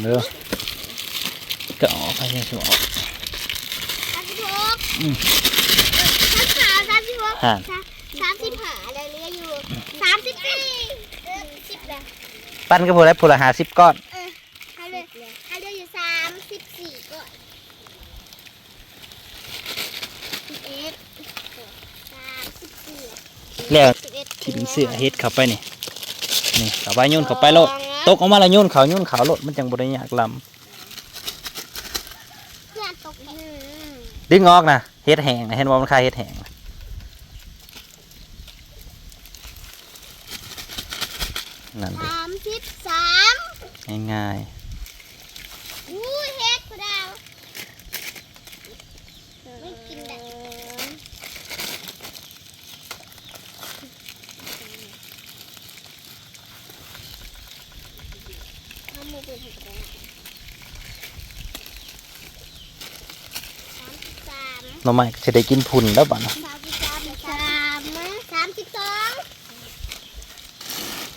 เด้อก็ออกไปยังสิออกทั้งขาว35อะไรเลี้ยอยู่3410แล้วปั้นก็พอได้พอละ50ก้อนเขาเลยอยู่34ก่อนแล้วทิ่มเสือเฮ็ดเข้าไปนี่เข้าไปโยนเข้าไปโลดตกออกมาแล้วโยนเขาโลดมันจังบ่ได้ยากลำดึงออกนะเฮ็ดแห้งนะเห็นว่ามันคายเฮ็ดแห้งนั่นดิ33ง่ายอู้เฮ็ดกูดาวไม่กินได้ๆหน่อไม้จะได้กินพุ่นแล้วบ่นะ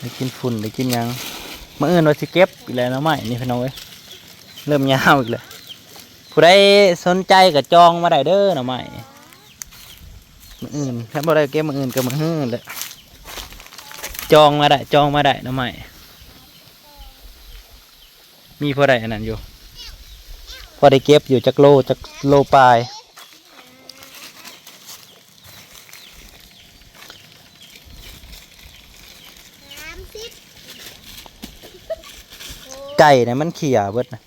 ได้กินฝุ่นได้กินยังมื้ออื่นว่าสิเก็บอีกแล้วหน่อไม้นี่พี่น้องเอ้ยเริ่มยาวอีกแล้วผู้ใดสนใจก็จองมาได้เด้อหน่อไม้มื้ออื่นถ้าบ่ได้เก็บมื้ออื่นก็มื้ออื่นแหละจองมาได้หน่อไม้มีพอได้อันนั้นอยู่พอได้เก็บอยู่จักโลปลายไก่เนี่ยมันเขี่ยเบิดนะ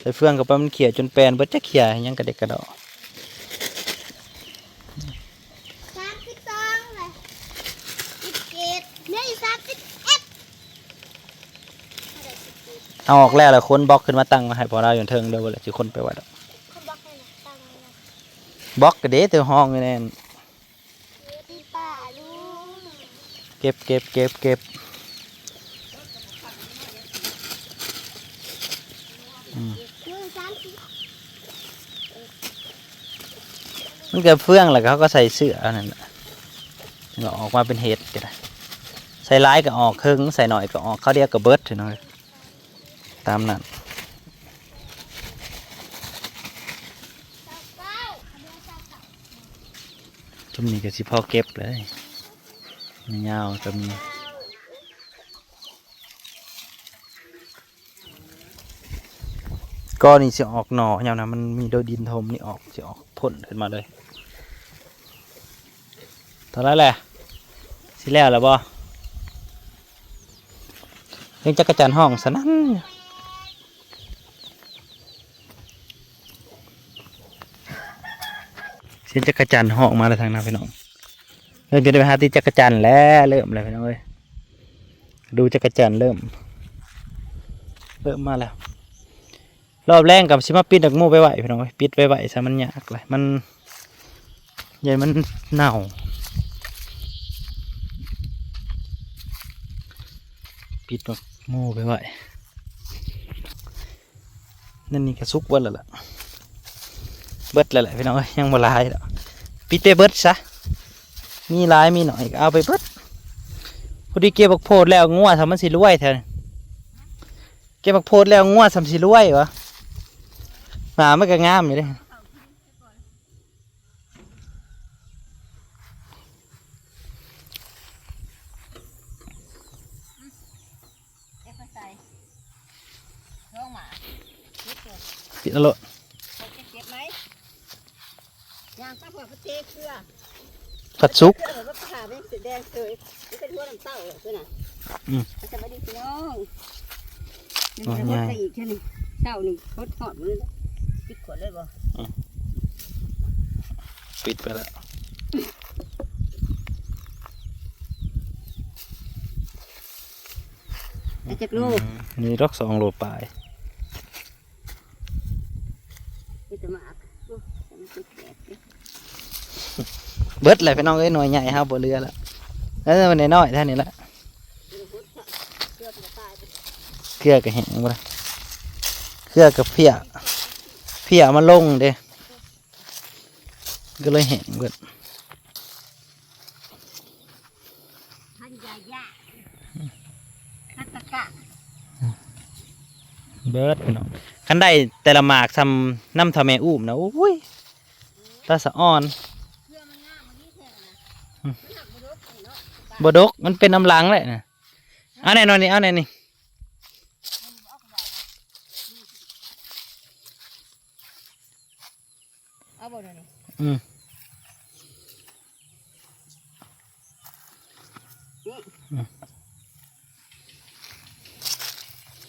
ใส่เฟืองกับมันเขี่ยจนแปลนเบิดจะเขี่ยยังกระเด็กกระดอเอาออกแล้วคนบล็อกขึ้นมาตั้งมาให้พอเราอยู่เทิงเดี๋ยวเลยจะคนไปวัดบล็อกกระเด็กเตอห้องนี่แน่เก็บมันเกิดเฟืองแล้วเขาก็ใส่เสื้อนั่นแหละออกมาเป็นเห็ดก็ได้ใส่ร้ายก็ออกครึ่งใส่หน่อยก็ออกเขาเรียกกับเบิร์ดถึงน้อยตามนั้นจุ่มนี้ก็สิพอเก็บเลยยาวจะมีก้อนนี้จะออกหน่ออย่างนั้นมันมีโดยดินทมนี่จะออกพ่นขึ้นมาเลยตอนนั้นแหละสิแล้วหรือบ่ยังจักรจันทร์ห้องสนั่นเสียงจักรจันทร์ห้องมาแล้วทางนั้นพี่น้องเริ่มจะได้ไปหาที่จักรจันทร์แล้วเริ่มเลยพี่น้องเอ้ยดูจักรจันทร์เริ่มมาแล้วรอบแรกกับชิมาปิดดักมูไปไหวพี่น้องปิดไปไหวซะมันยากเลยมันใหญ่มันเน่าปิดดักมูไปไหวนั่นนี่กระซุกเบิดแล้วล่ะเบิดแล้วแหละพี่น้องยังบ่ลายแล้วปิดไปเบิดซะมีลายมีหน่อยก็เอาไปเบิดพอดีเก็บบักโพดแล้วงัวทำมันสิรวยแทนเก็บบักโพดแล้วงัวทำสิรวยวะหมาไม่กระงามอยู่เลยปิดแล้ว ผัดซุกง่ายเจ้านี่พดหอดเลยปิดขวดเลยบ่ปิดไปแล้วจักลูกนี่รอก2 โลปลายเบิดเลยพี่น้องเอ้ยหน่วยใหญ่ครับบ่เรือแล้วแล้วมันน้อยๆท่านี้ละเกลือกับแห้งบ่เกลือกับเพี้ยมาลงเด้ก็เลยแห้งเบิด เบิดพี่น้องคันได้แต่ละหมากทำน้ำทำแม่อุ้มนะโอ้ยตาสะอ่อนบดกมันเป็นน้ำลังแหละนะเอาไหนนอนนี่เอาไหนนี่ เอาบ่เดี๋ยวนี้ อืม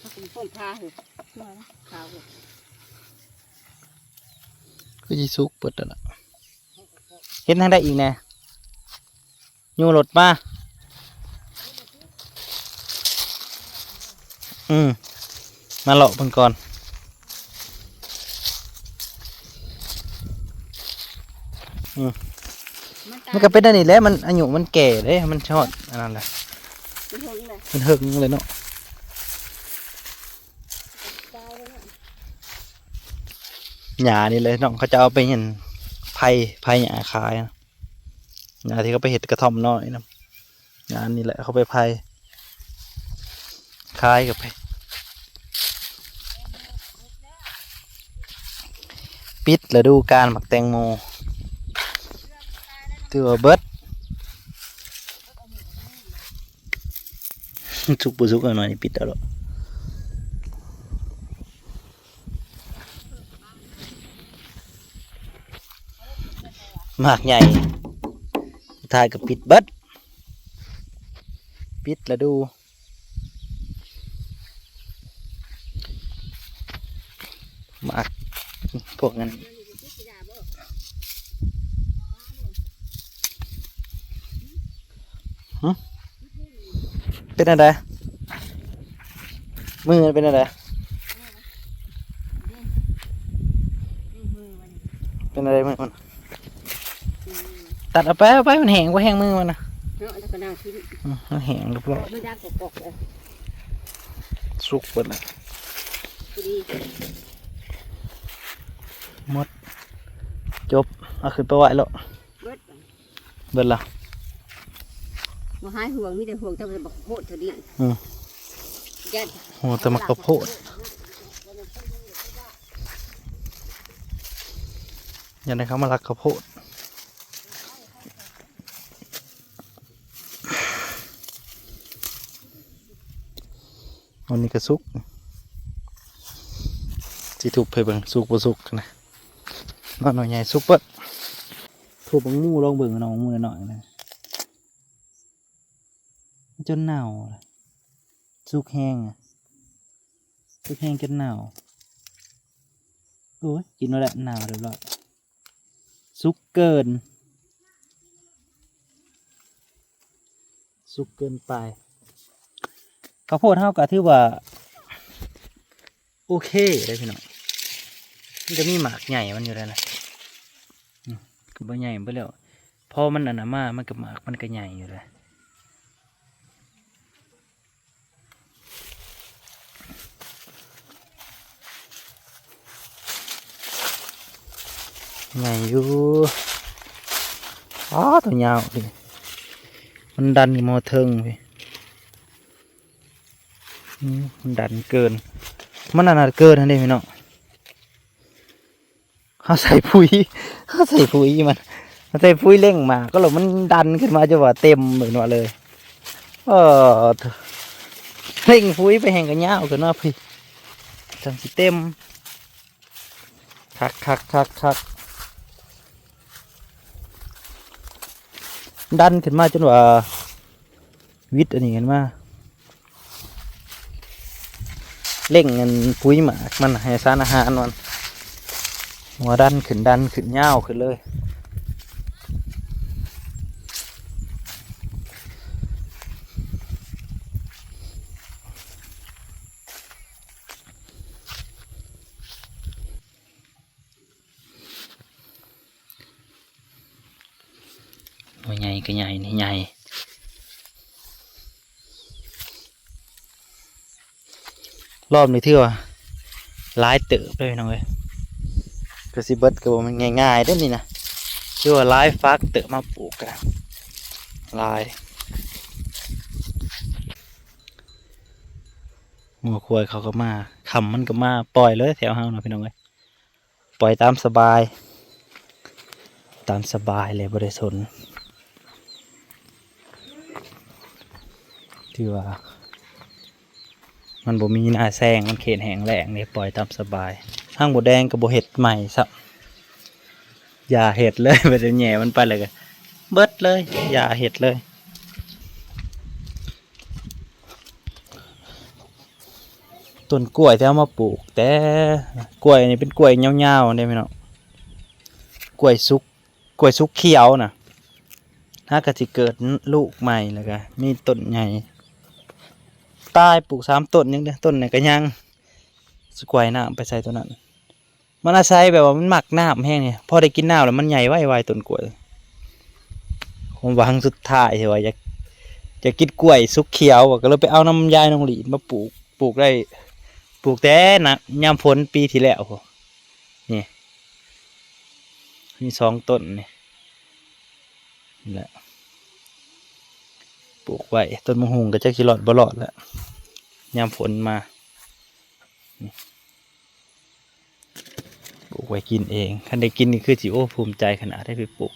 ถ้าคุณพ่นพาเหรอมาแล้วขาวเหรอ ก็ยีสุกเปิดแล้วล่ะเห็นทางได้อีกแน่ยูรถมามาเลาะเพิ่นก่อนมันก็เป็นอันนี้แหละมันอายุมันแก่เลยมันชอดอันนั้นแหละ เป็นหงเลย มันหึงเลยเนาะ ตายแล้วเนาะ หญ้านี่เลยน้องเขาจะเอาไปเห็นไผ่หญ้าขายนะหญ้าที่เขาไปเห็ดกระท่อมน้อยนะหญ้านี่แหละเขาไปไผ่ขายกับไปปิดฤดูกาลหมักแตงโมตัวเบิดสุกปุสุกหน่อยนี่ปิดแล้วหรอหมากใหญ่ทายกับปิดเบิดปิดฤดูหมากพวกนั้นเป็นอะไรมือเป็นอะไรเป็นอะไรมือมันตัดเอาไปมันแห้งกว่าแห้งมือมันนะ เนาะแล้วก็นั่งทิ้ง มันแห้งเรียบร้อย ไม่ได้กอกๆเลย สุกเปิดแล้ว พอดี หมดจบเอาขึ้นไปไหวแล้ว เบิด เบิดละ มาหายห่วงมีแต่ห่วงแต่มันบอกโหดเท่านี้ ยัด โอ้แต่มันกระโพดอยังไงเขามาลักกระโพดวันนี้ก็สุกสิถูกเพยเบิ่งสุกบ่สุกนะน้อยหน่อยใหญ่สุกเปิดถูกบังมูลองเบิ่งน้องมูหน่อยๆนะจนหนาวเลยสุกแห้งอะสุกแห้งจนหนาวโอ้ยกินแล้วแหละหนาวเรียบร้อยสุกเกินสุกเกินไปข้าวโพดเท่ากับที่ว่าโอเคเลยพี่น้องมันจะมีหมากใหญ่มันอยู่แล้วนะก็บ่ใหญ่ไปแล้วพอมันอันนั้นมามันกับหมากมันก็ใหญ่อยู่เลยใหญ่อยู่อ๋อตัวยาวดิมันดันมอเทิงไปมันดันเกินมันอันนั้นเกินนั่นเองพี่น้องเขาใส่ปุ๋ยมันใส่ปุ๋ยเร่งมาก็หลบมันดันขึ้นมาจะว่าเต็มเหมือนว่าเลยเร่งปุ๋ยไปแห่งกันยาวกันว่าพี่จังสิเต็มคักดันขึ้นมาจนว่าวิทย์อันนี้กันมาเร่งเงินปุ๋ยหมากมันให้สารอาหารมันหัวดันขึ้นยาวขึ้นเลยหัวใหญ่ก็ใหญ่นี่ใหญ่รอบนี้ที่ว่าร้ายเติบเลยน้องเอ้ยกระสิเบิดก็บอกมันง่ายๆได้อนี่นะที่ว่าร้ายฟักเติบมาปลูกกันลาย งัวควายเขาก็มาคำมันก็มาปล่อยเลยแถวเฮาเนาะพี่น้องเอ้ยปล่อยตามสบายเลยบ่ได้สนที่ว่ามันบ่มีหน้าแซงมันเขตแห้งแล้งเนี่ยปล่อยตามสบายห้างบ่แดงก็บ่เฮ็ดใหม่ซะอย่าเฮ็ดเลยไปเดี๋ยวแหน่มันไปเลยก็เบิดเลยอย่าเฮ็ดเลยต้นกล้วยที่เอามาปลูกแต่กล้วยนี่เป็นกล้วยยาวๆได้ไหมเนาะกล้วยสุกเขียวน่ะถ้าก็สิเกิดลูกใหม่แล้วก็มีต้นใหญ่ตายปลูก3ต้นยังเด้อต้นไหนก็ยังสกวยน้ำไปใส่ตัวนั้นมันอาศัยแบบว่ามันหมักน้ำแห้งเนี่ยพอได้กินน้ำแล้วมันใหญ่ไวต้นกล้วยผมหวังสุดท้ายเหรอว่าจะกินกล้วยสุกเขียวก็เลยไปเอาน้ำยายน้องหลีมาปลูกได้ปลูกแต่นะยามฝนปีที่แล้วนี่มี2ต้นนี่แหละปลูกไว้ต้นมะฮุงก็จะกินหลอดบ่หลอดแล้วยามฝนมาปลูกไว้กินเองคันได้กินนี่คือจิโอ้ภูมิใจขนาดได้ไปปลูก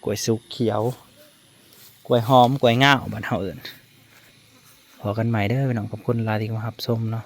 กล้วยสุกเขียวกล้วยหอมกล้วยง่าวบ้านเฮาเอิ้นพอกันใหม่เด้อพี่น้องขอบคุณลาที่มารับชมเนาะ